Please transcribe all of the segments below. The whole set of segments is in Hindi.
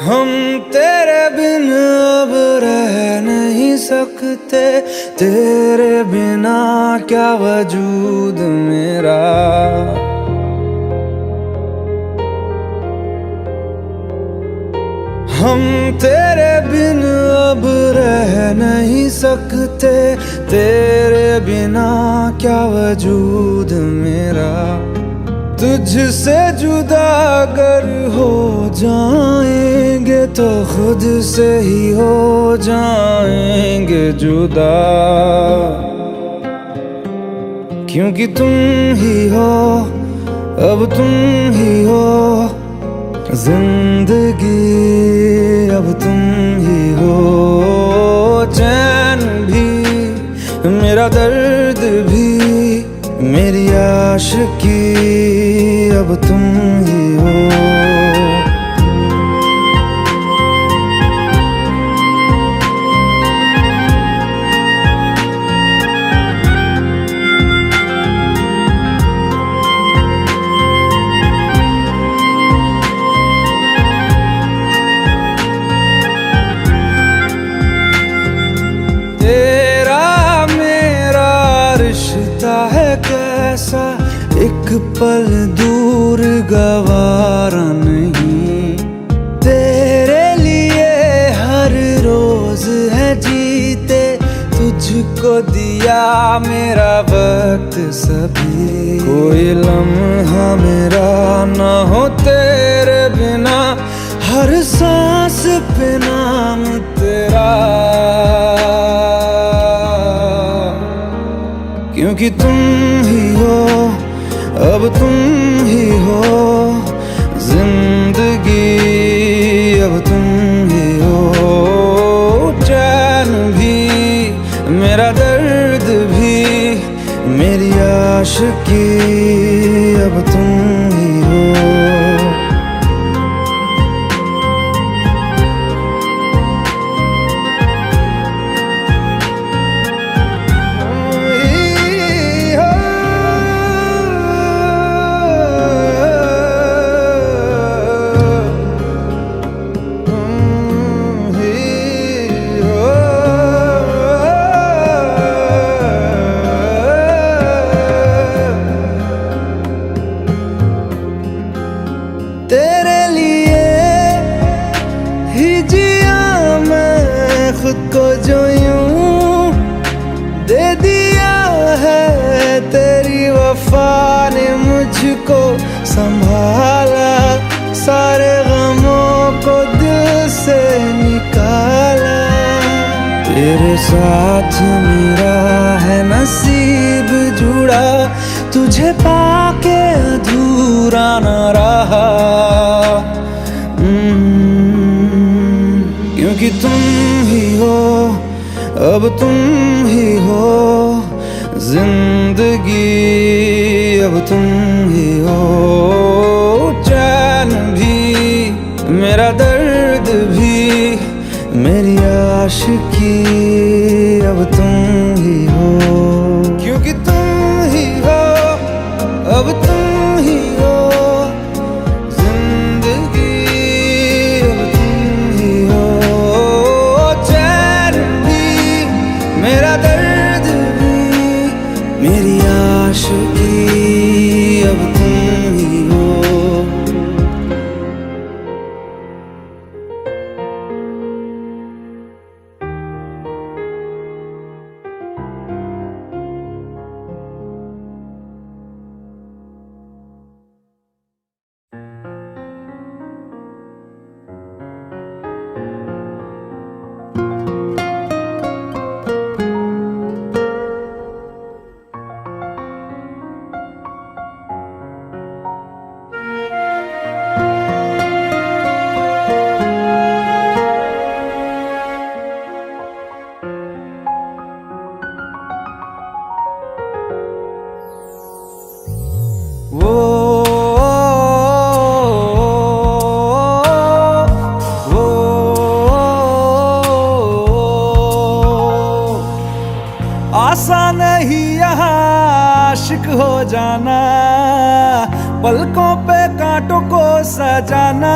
हम तेरे बिन अब रह नहीं सकते, तेरे बिना क्या वजूद मेरा। हम तेरे बिन अब रह नहीं सकते, तेरे बिना क्या वजूद मेरा। तुझसे जुदा अगर हो जाएंगे तो खुद से ही हो जाएंगे जुदा, क्योंकि तुम ही हो, अब तुम ही हो जिंदगी, अब तुम ही हो। चैन भी, मेरा दर्द भी, मेरी आशिकी, अब तुम ही हो। तेरा मेरा रिश्ता है कैसा, एक पल दूर गवारा नहीं। तेरे लिए हर रोज है जीते, तुझको दिया मेरा वक्त सभी। कोई लम्हा मेरा ना हो तेरे बिना, हर सांस पे नाम तेरा, क्योंकि तुम ही हो, अब तुम ही हो जिंदगी, अब तुम ही हो। चैन भी, मेरा दर्द भी, मेरी आशिकी, अब तुम ही हो। तेरे लिए ही जिया मैं खुद को, जो यूं दे दिया है तेरी वफा ने मुझको संभाला। सारे गमों को दिल से निकाला, तेरे साथ मेरा है नसीब जुड़ा, तुझे पाके अधूरा न रहा। क्योंकि तुम ही हो, अब तुम ही हो जिंदगी, अब तुम ही हो। चैन भी, मेरा दर्द भी, मेरी आशिकी, अब तुम ही हो। क्योंकि तुम ही हो, अब तुम ही हो जिंदगी, अब तुम ही हो। चैन भी, मेरा दर्द भी, मेरी आशिकी, अब तुम ही हो। आसान नहीं यहाँ आशिक हो जाना, पलकों पे कांटों को सजाना।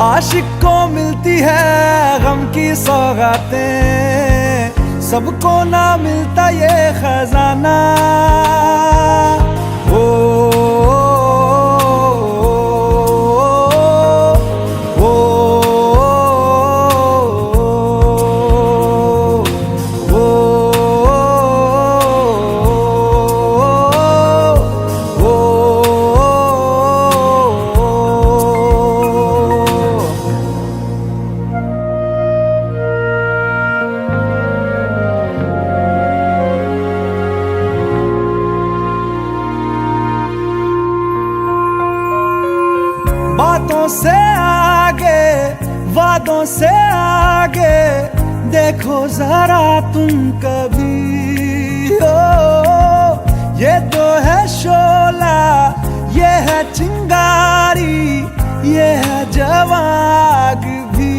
आशिक को मिलती है गम की सौगातें, सबको ना मिलता ये खजाना। ओ बातों से आगे, वादों से आगे, देखो जरा तुम कभी। ओ ये तो है शोला, ये है चिंगारी, ये है जवाग भी।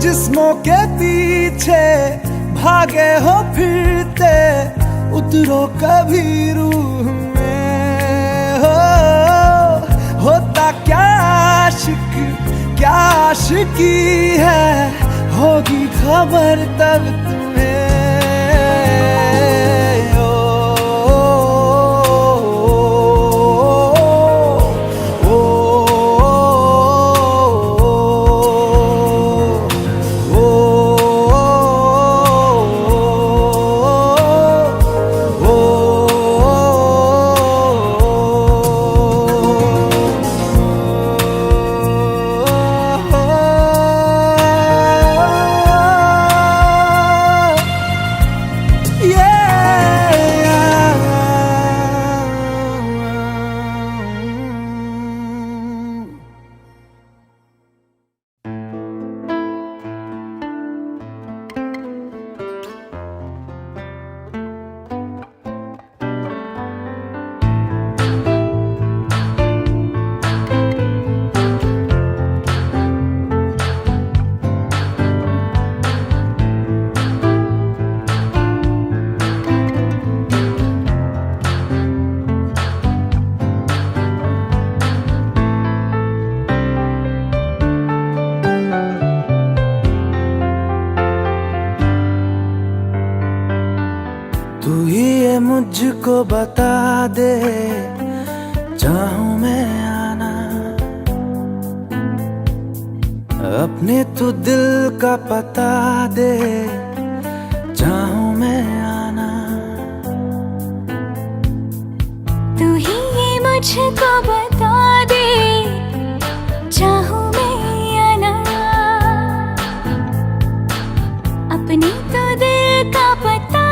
जिस्मों के पीछे भागे हो फिरते, उतरो कभी रूह में। होता क्या आशिक, क्या आशिकी है, होगी खबर तब तुम्हें। तू ही ये मुझको बता दे, चाहूं मैं आना अपने, तू दिल का पता दे, चाहूं मैं आना। तू ही ये मुझको बता दे, चाहूं मैं आना अपने, तो दिल का पता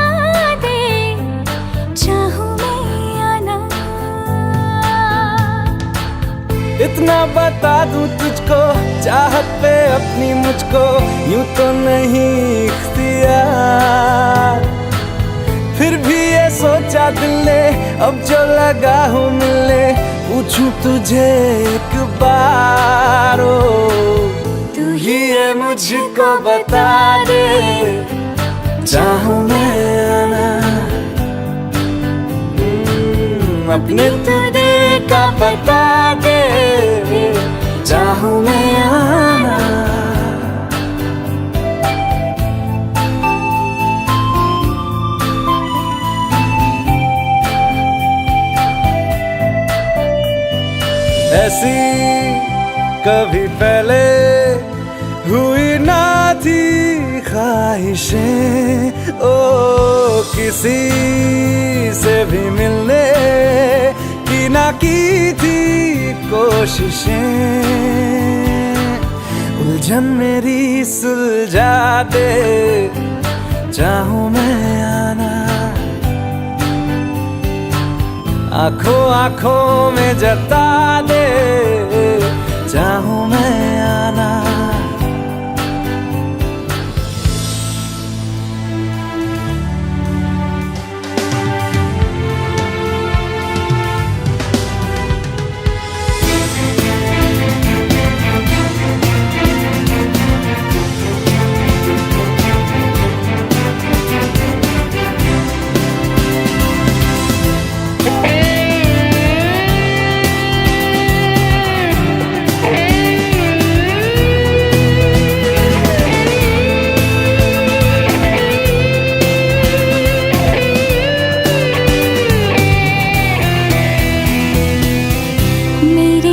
दे, चाहूं मैं आना। इतना बता दूं तुझको, चाहत पे अपनी मुझको यूं तो नहीं इख्तियार। फिर भी ये सोचा दिल ने, अब जो लगा हूँ मिलने, पूछूं तुझे एक बार। ओ तू ही ये मुझको बता दे, चाहूं मैं आना अपने, तो दिल का पता दे, चाहूं मैं आना। ऐसी कभी पहले हुई ना थी ख्वाहिशें, ओ किसी से भी मिलने की ना की थी कोशिशें। उलझन मेरी सुलझा दे, चाहूं मैं आना आंखों आंखों में जता दे, चाहूं मैं आना।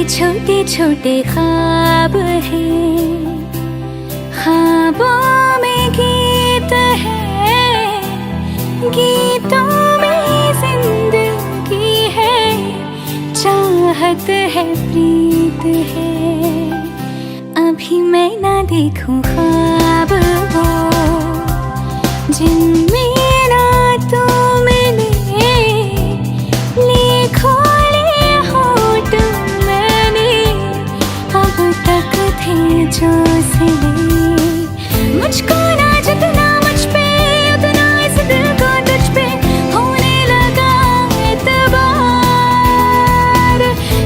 छोटे छोटे ख्वाब हैं, ख्वाबों में गीत है, गीतों में जिंदगी है, चाहत है, प्रीत है। अभी मैं ना देखूं ख्वाब वो जिनमें ना तू मिले, लिखो जो सिले मुझको ना जितना मुझ पे उतना इस दिल को तुझ पे होने लगा एतबार।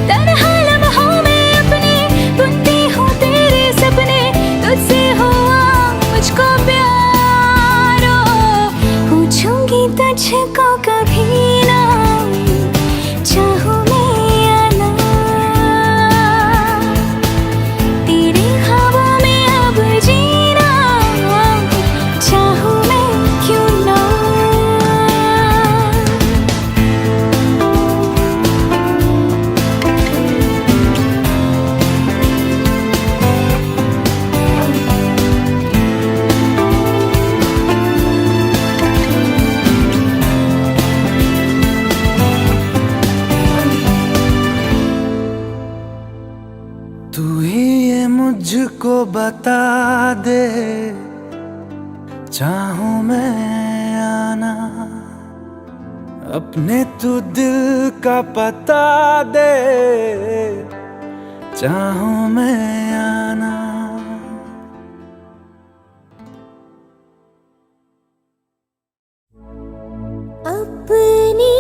तन्हा लम्हों में अपने बुनती हूँ तेरे सपने, तुझसे हुआ मुझको प्यार। पूछूंगी तुझको कभी ना, चाहूं तू ही ये मुझको बता दे, चाहूं मैं आना अपने तू दिल का पता दे, चाहूं मैं आना। अपनी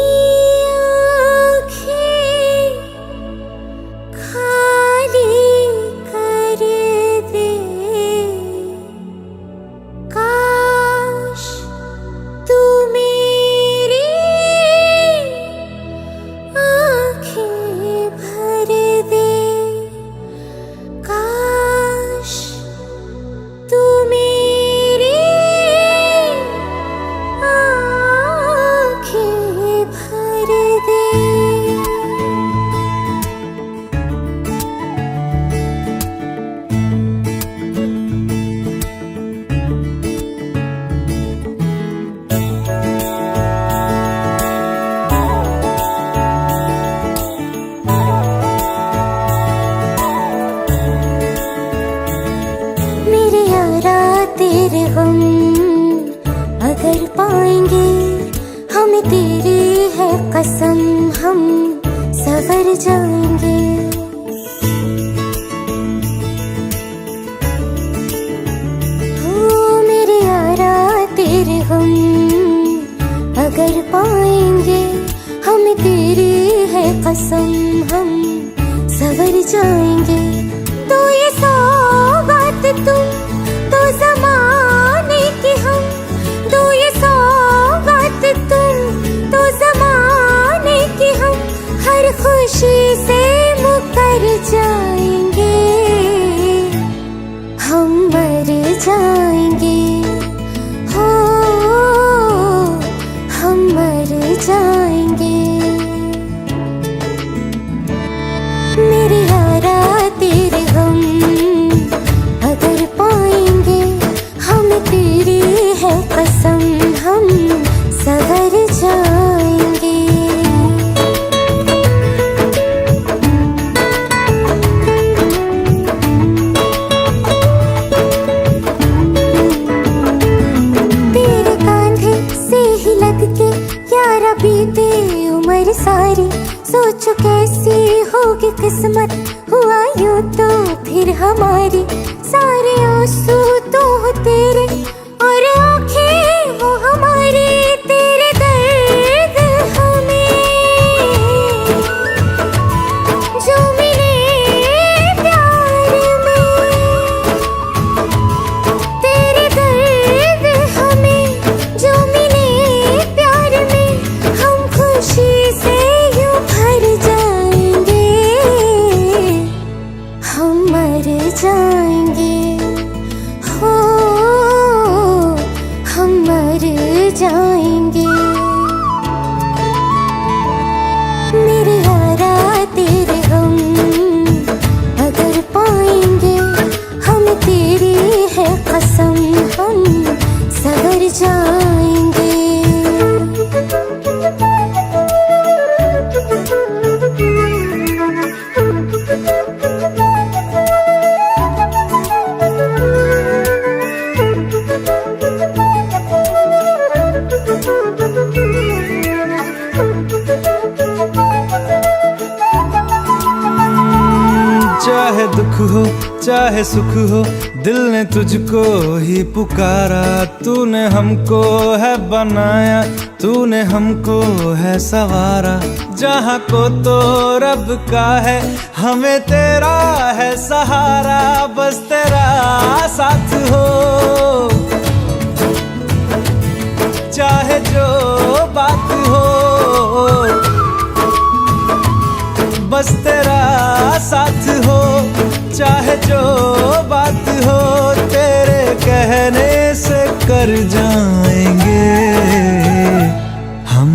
तेरे गम अगर पाएंगे, हमें तेरी है कसम, हम सवर जाएंगे। हो मेरे यारा तेरे गम अगर पाएंगे, हमें तेरी है कसम, हम सवर जाएंगे। तो ये सौगात तुम तो ज़माने की, हम दो ये सौगात तुम तो ज़माने की, हम हर खुशी से मुकर जाएंगे, हम मर जाएंगे, हो हम मर जाएंगे। मेरे यारा तेरे गम अगर पाएंगे, हम तेरी है कसम, हम सवर जाएंगे। सारे आंसू तो हो तेरे और आंखें वो हमारी, तेरे दर्द हमें जो मिले प्यार में, तेरे दर्द हमें जो मिले प्यार में, हम खुशी से यूं भर जाएंगे, हम मर जाएंगे, हो हम मर जाएंगे। मेरे यारा तेरे हम अगर पाएंगे, हम तेरी है कसम हम सवर जाएंगे। चाहे दुख हो चाहे सुख हो, दिल ने तुझको ही पुकारा। तूने हमको है बनाया, तूने हमको है सवारा। जहाँ को तो रब का है, हमें तेरा है सहारा। बस तेरा साथ हो, चाहे जो बात हो, बस तेरा साथ हो, चाहे जो बात हो। तेरे कहने से कर जाएंगे, हम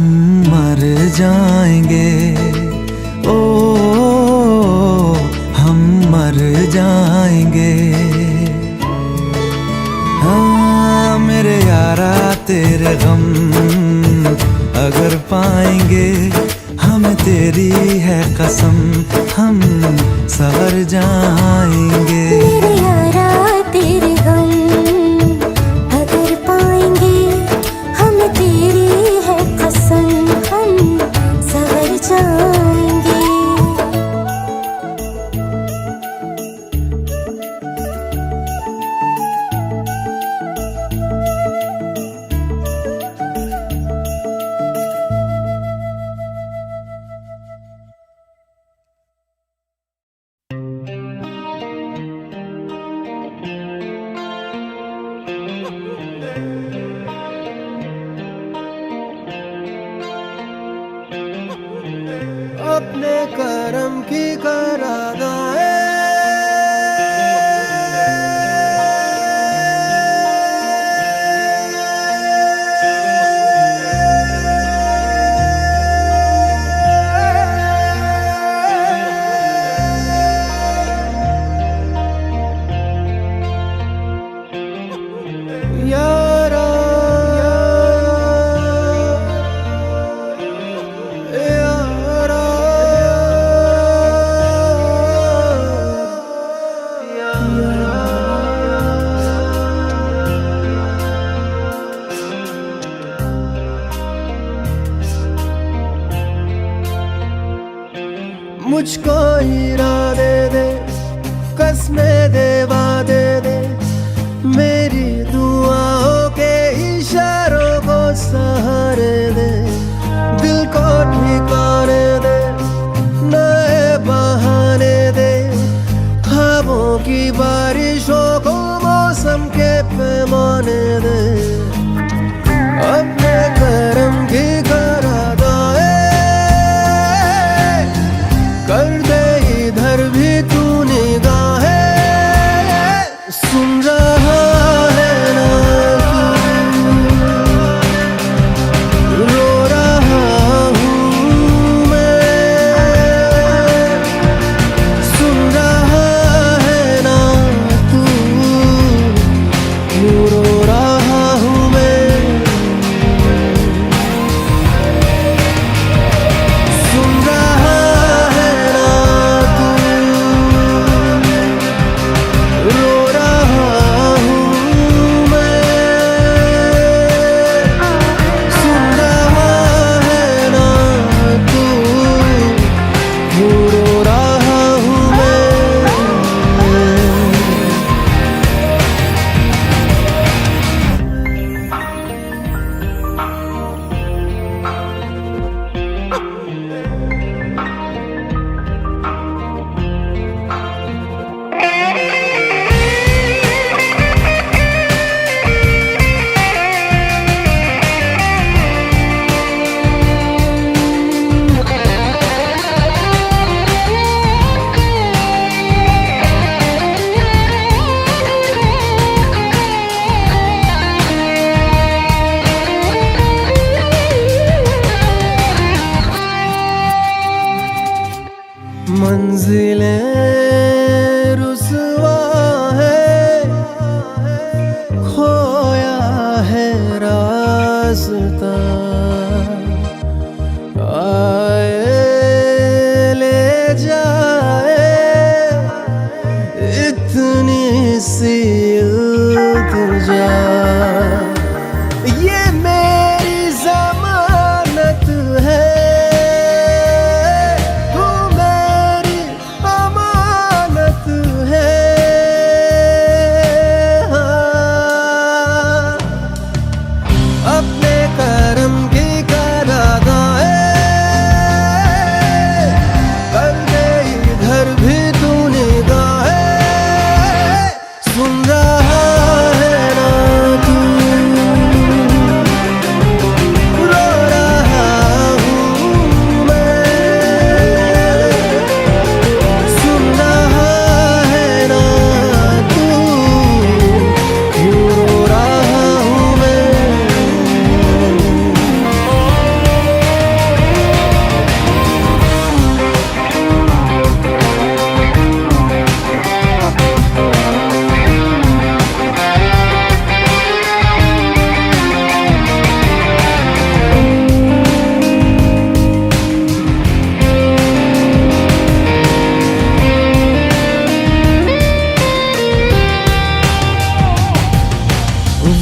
मर जाएंगे, ओ हम मर जाएंगे। हाँ मेरे यारा तेरे गम अगर पाएंगे, हमें तेरी है कसम हम सवर जाएंगे। मेरे यारा तेरे गम अगर पाएंगे, हमें तेरी है कसम हम सवर जाएंगे। अपने करम की करादाए, यारा मुझको इरादे दे, कसमें दे, वादे दे, मेरी दुआओं के इशारों को सहारे दे। दिल को ठिकाने दे, नए बहाने दे, ख्वाबों की बारिशों को मौसम के पैमाने दे। अपने करम की करादाए कर दे इधर मंजिलें रुसवा है, खोया है रास्ता, आए ले जाए इतनी सी इल्तिजा। ये मेरी जमानत है, तू मेरी अमानत है। हाँ, अपने करम की कर अदाएं कर दे इधर भी तू निगाहें। सुन रहा है ना तू, रो रहा हूँ मैं। सुन रहा है ना तू, क्यों रो रहा हूँ मैं।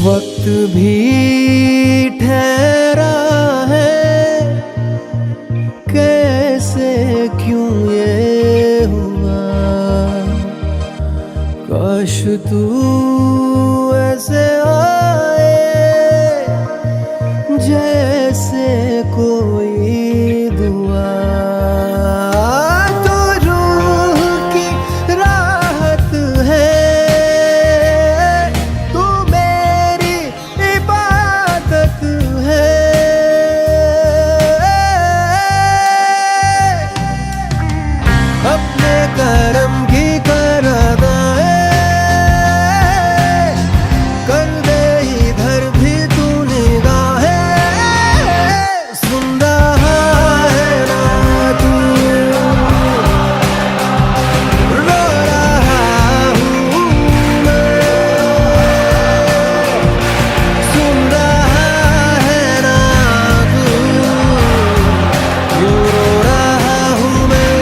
वक्त भी ठहरा है, कैसे क्यों ये हुआ। काश तू ऐसे आए जैसे कोई दुआ। तो रूह की राहत है, तू मेरी इबादत है। अपने करम की कर अदाएं कर दे इधर भी तू निगाहें। सुन रहा है ना तू, रो रहा हूँ मैं। सुन रहा है ना तू, क्यों रो रहा हूँ मैं।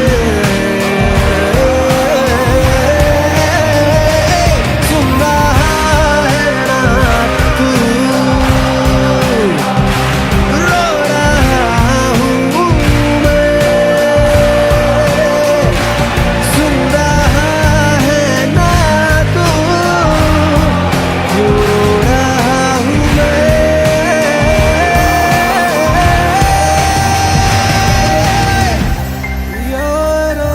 सुन रहा है ना तू, रो रहा हूँ मैं। सुन रहा है ना तू, क्यों रो रहा हूँ मैं। यारा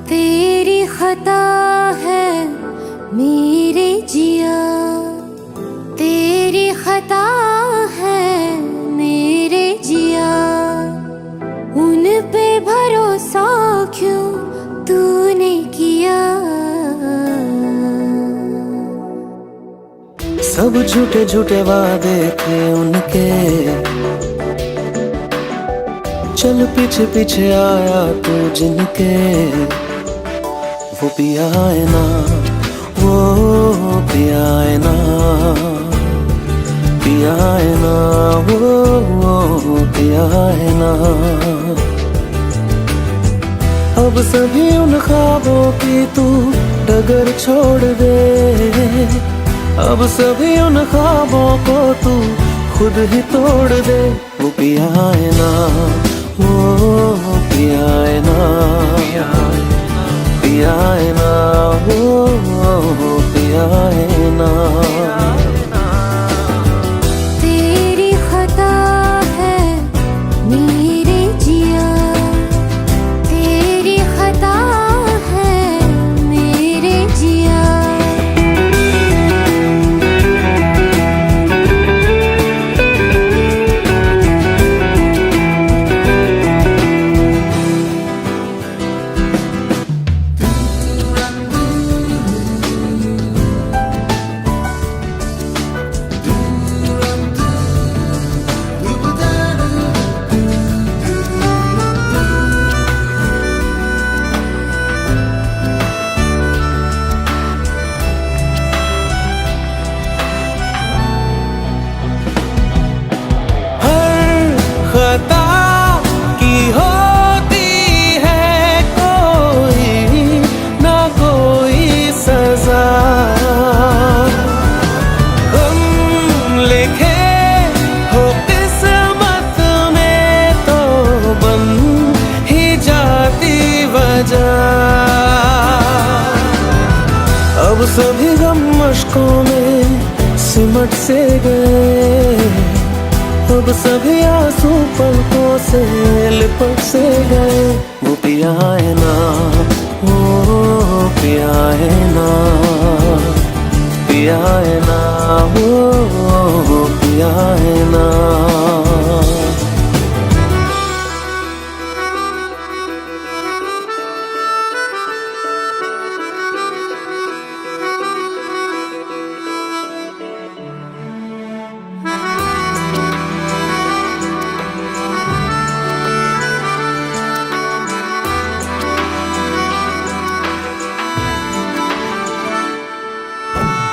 तेरी खता है मेरे जिया, तेरी खता है मेरे जिया। उन पे भरोसा क्यों तूने किया। सब झूठे झूठे वादे थे उनके, चल पीछे पीछे आया तू जिनके। वो पिया है ना, वो पिया है ना, पिया है ना, वो पिया है ना। अब सभी उन ख्वाबों की तू डगर छोड़ दे। अब सभी उन ख्वाबों को तू खुद ही तोड़ दे। वो पिया है ना, वो पिया है ना, पिया है ना, वो पिया है ना। तेरी खता है मेरे जिया, तेरी खता है मेरे जिया। खता की होती है कोई ना कोई सजा, हम लिखे हो किस्मत में तो बन ही जाती वजह। अब सभी गम मुश्कों में सिमट से गए, अब सभी आंसू पलकों से लिपट से गए। वो पिया है ना, वो पिया है ना, पिया है ना, वो पिया है ना।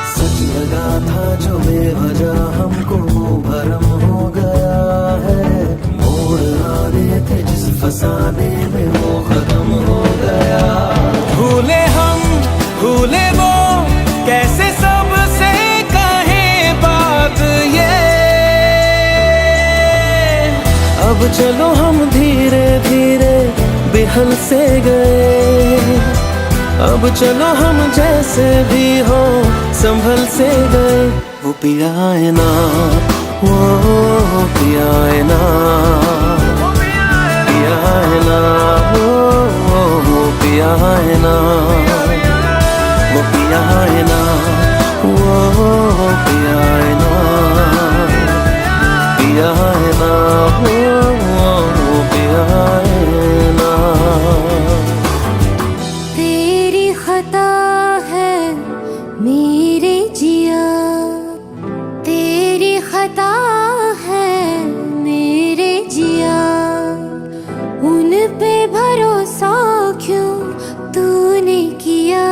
सच लगा था जो बेवजह हमको भरम हो गया है, मोड़ आने थे जिस फसाने में वो खत्म हो गया। भूले हम भूले वो कैसे सबसे कहे बात ये, अब चलो हम धीरे धीरे बिहल से गए, अब चलो हम जैसे भी हो संभल से गए। वो पिया है ना, वो पिया है ना, पिया है ना, वो पिया है ना, वो पिया है ना, वो पिया है ना, पिया है ना, वो पिया है ना। तेरी खता है मेरे जिया, तेरी खता है मेरे जिया। उन पे भरोसा क्यों तूने किया।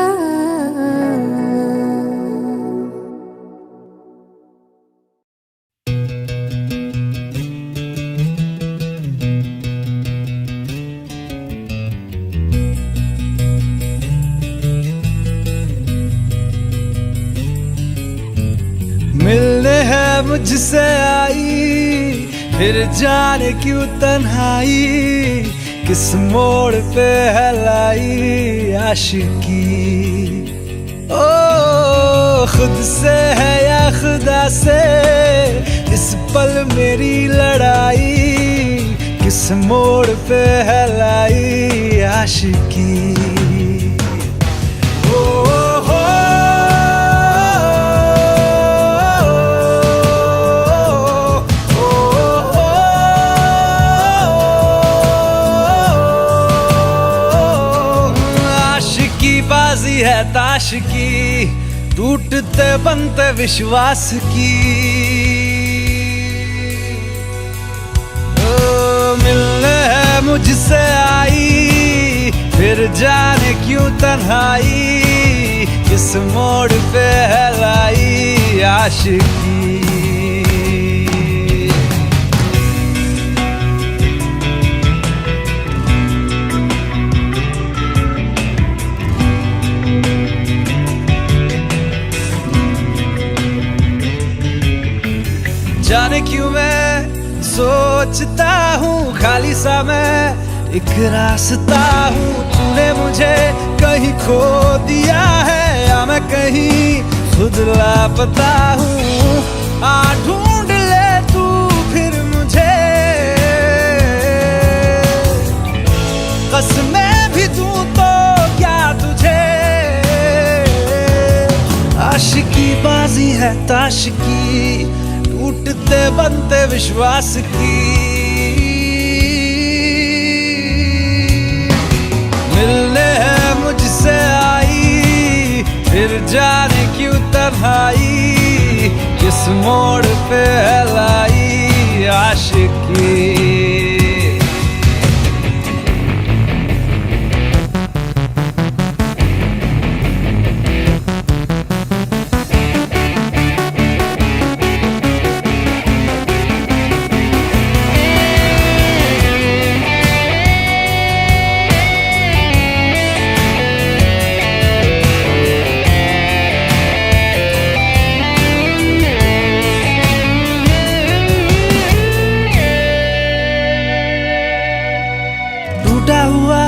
मिलने है मुझसे आई, फिर जाने क्यों तन्हाई, किस मोड़ पे है लाई आशिकी। ओ खुद से है या खुदा से इस पल मेरी लड़ाई, किस मोड़ पे है लाई आशिकी। बाजी है ताश की, टूटते बनते विश्वास की। ओ मिलने है मुझसे आई, फिर जाने क्यों तन्हाई, किस मोड़ पे है लाई आशिकी। जाने क्यों मैं सोचता हूँ खाली सा मैं एक रास्ता हूँ, तूने मुझे कहीं खो दिया है या मैं कहीं खुद लापता हूँ, आ ढूंढ ले तू फिर मुझे। कसमें भी दूं तो क्या तुझे, आशिकी बाजी है ताश की, टूटते बनते विश्वास की। मिलने है मुझसे आई, फिर जाने क्यों तन्हाई, किस मोड़ पे है लाई आशिकी। टूटा हुआ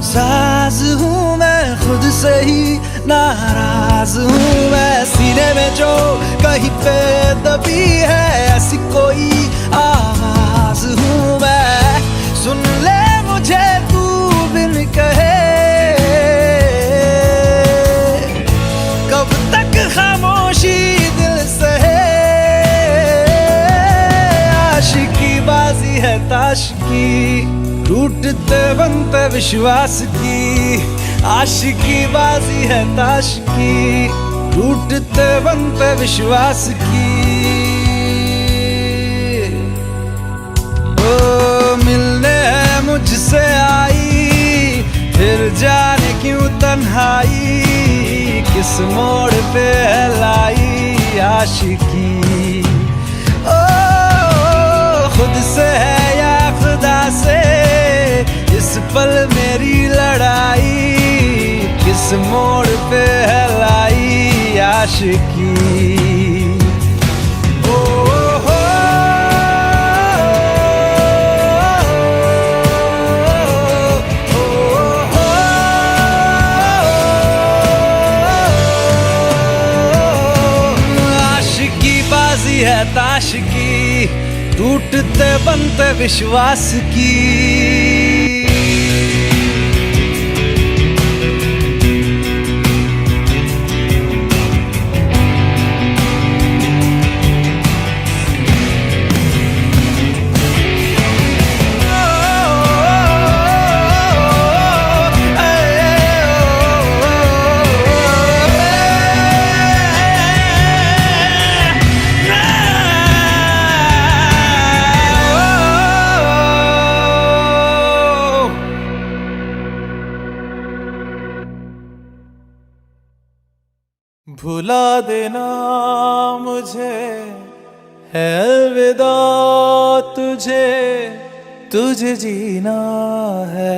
साज हूँ मैं, खुद से ही नाराज हूँ मैं। सीने में जो कहीं पे दबी है ऐसी कोई आवाज हूँ मैं। सुन ले मुझे तू बिन कहे, कब तक खामोशी दिल सहे। आशिकी बाजी है ताश की, टूटते बनते विश्वास की। आशिकी बाजी है ताश की, टूटते बनते विश्वास की। ओ मिलने है मुझसे आई, फिर जाने क्यों तन्हाई, किस मोड़ पे है लाई आशिकी। ओ खुद से है या खुदा से, इस पल मेरी लड़ाई, किस मोड़ पे है लाई आशिकी। ओ हो आशिकी बाजी है ताश की, टूटते बनते विश्वास की। भुला देना मुझे है अलविदा तुझे, तुझे जीना है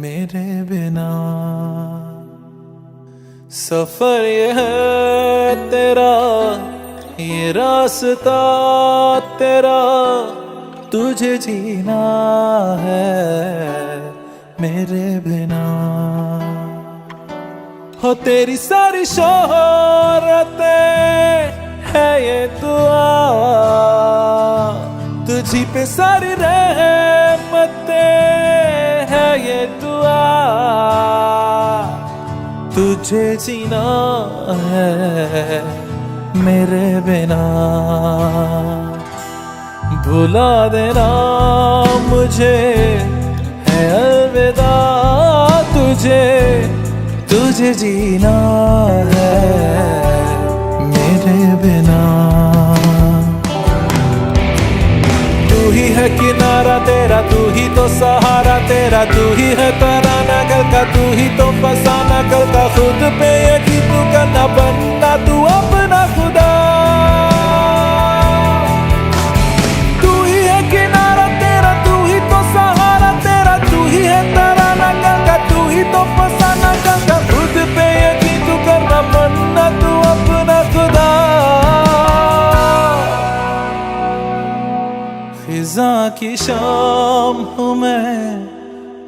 मेरे बिना। सफर ये है तेरा, ये रास्ता तेरा, तुझे जीना है मेरे बिना। हो तेरी सारी शोहरतें है ये दुआ, तुझी पे सारी रहमतें है ये दुआ। तुझे जीना है मेरे बिना। भुला देना मुझे है अलविदा तुझे, तुझे जीना है मेरे बिना। तू ही है किनारा तेरा, तू ही तो सहारा तेरा, तू ही है तराना कल का, तू ही तो फसाना कल का। खुद पे यकीन तू करना, बनना तू अपना खुदा। तू ही है किनारा तेरा, तू ही तो सहारा तेरा, तू ही है तराना कल का, तू ही तो फसाना कल का। खुद पे यकीन तू करना, बनना तू अपना खुदा। फिजा की शाम हूँ मैं,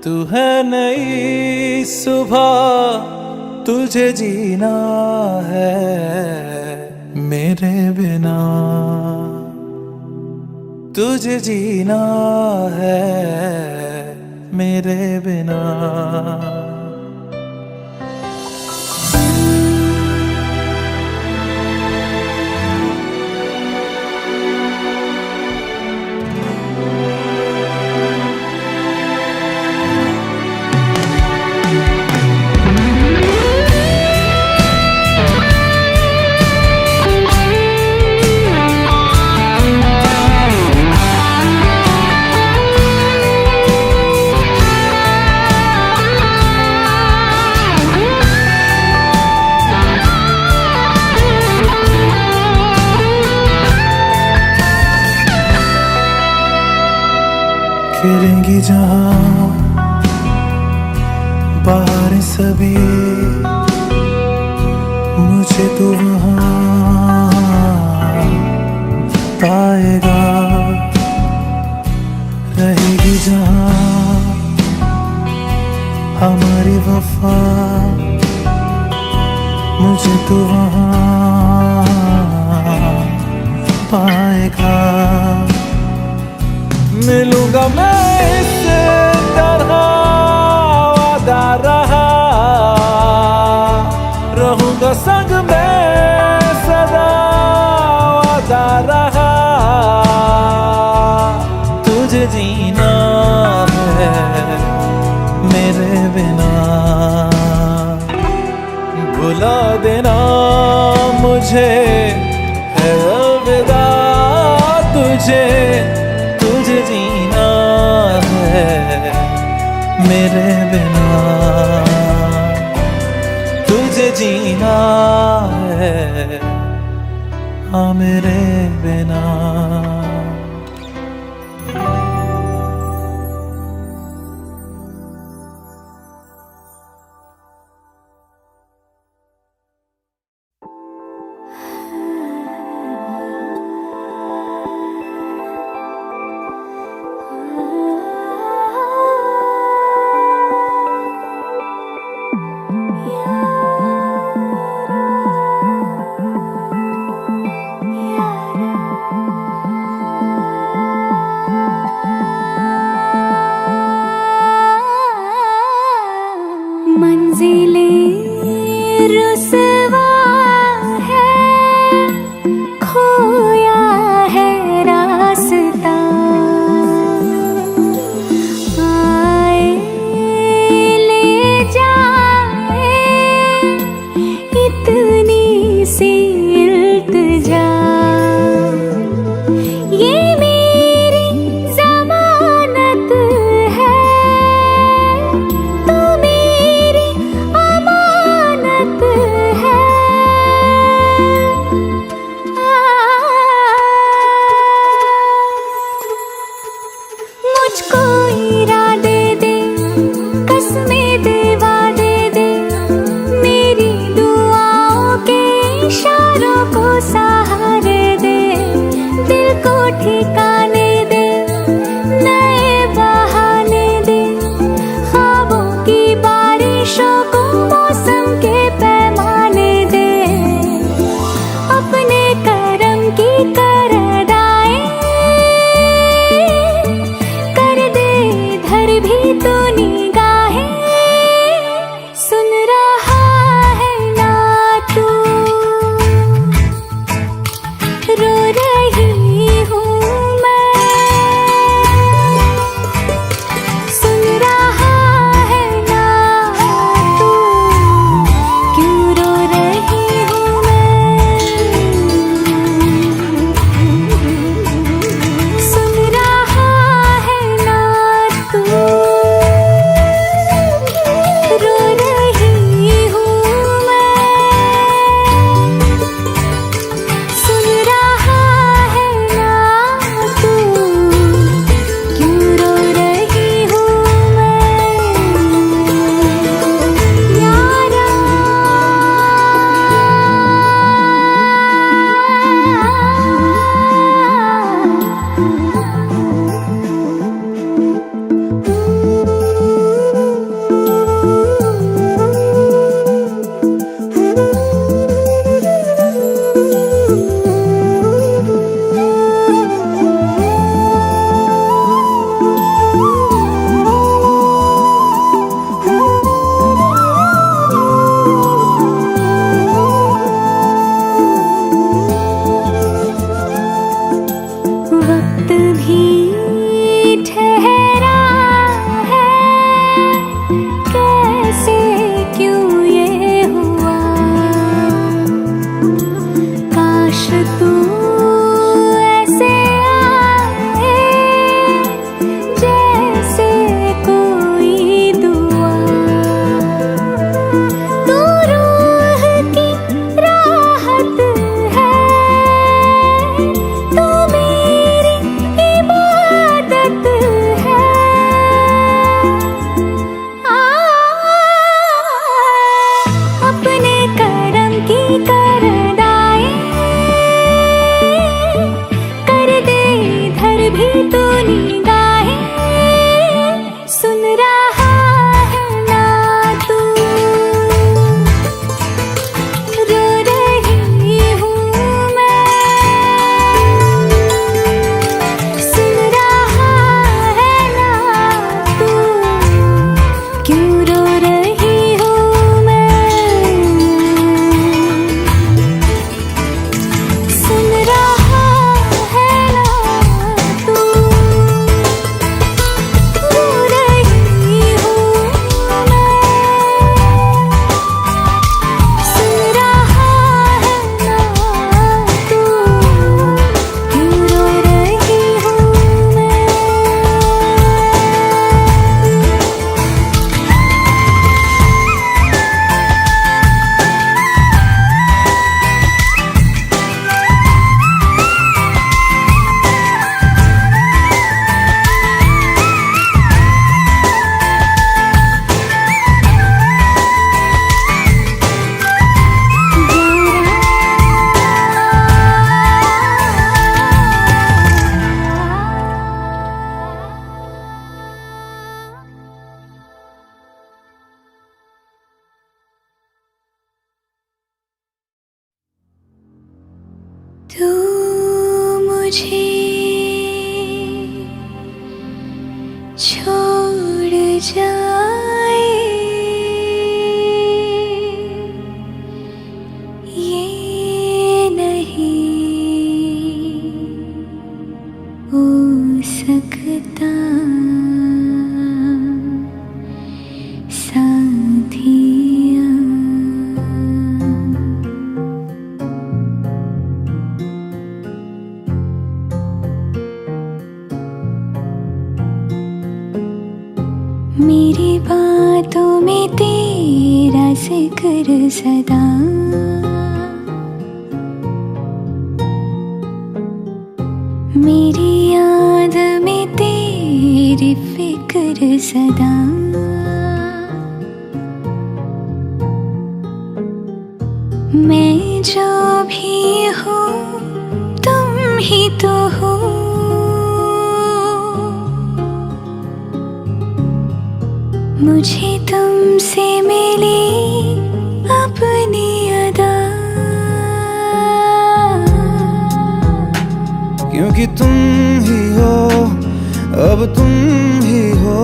तू है नई सुबह। तुझे जीना है मेरे बिना, तुझे जीना है मेरे बिना। खेलेंगी जहाँ बाहर सभी, मुझे तो वहाँ पाएगा। रहेगी जहाँ हमारी वफा, मुझे तो वहाँ पाएगा। मिलूंगा मैं इससे तरह वादा रहा, रहूंगा संग में सदा वादा रहा। तुझे जीना है मेरे बिना, भुला देना मुझे है अलविदा। तुझे तुझे जीना है मेरे बिना, तुझे जीना है हाँ मेरे बिना। Yeah. मुझे छोड़ जाए, ये नहीं हो सकता साथिया। मेरी बातों में तेरा जिक्र सदा, मेरी याद में तेरी फिक्र सदा। मैं जो भी हूँ तुम ही तो हो, मुझे तुमसे मिली अपनी अदा। क्योंकि तुम ही हो, अब तुम ही हो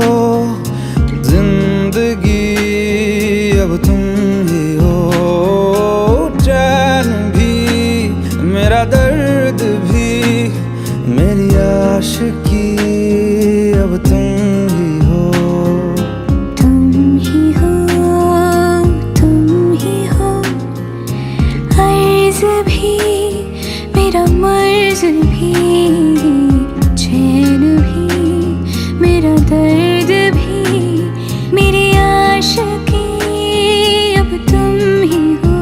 जिंदगी, अब तुम ही हो चैन भी, मेरा दर्द भी, मेरी आशिकी, अब तुम ही हो। तुम ही हो, तुम ही हो, अर्ज भी मेरा मर्ज भी, चैन भी मेरा दर्द भी, मेरी आशिकी, अब तुम ही हो।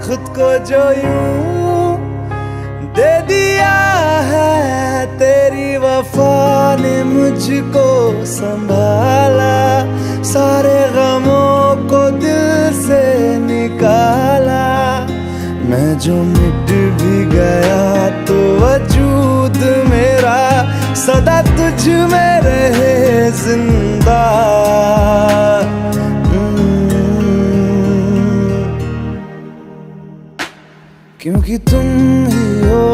खुद को जो यूं दे दिया है, तेरी वफा ने मुझको संभाला, सारे गमों को दिल से निकाला। मैं जो मिट भी गया तो वजूद मेरा सदा तुझ में रहे जिंदा। क्योंकि तुम ही हो,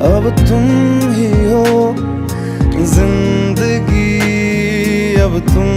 अब तुम ही हो जिंदगी, अब तुम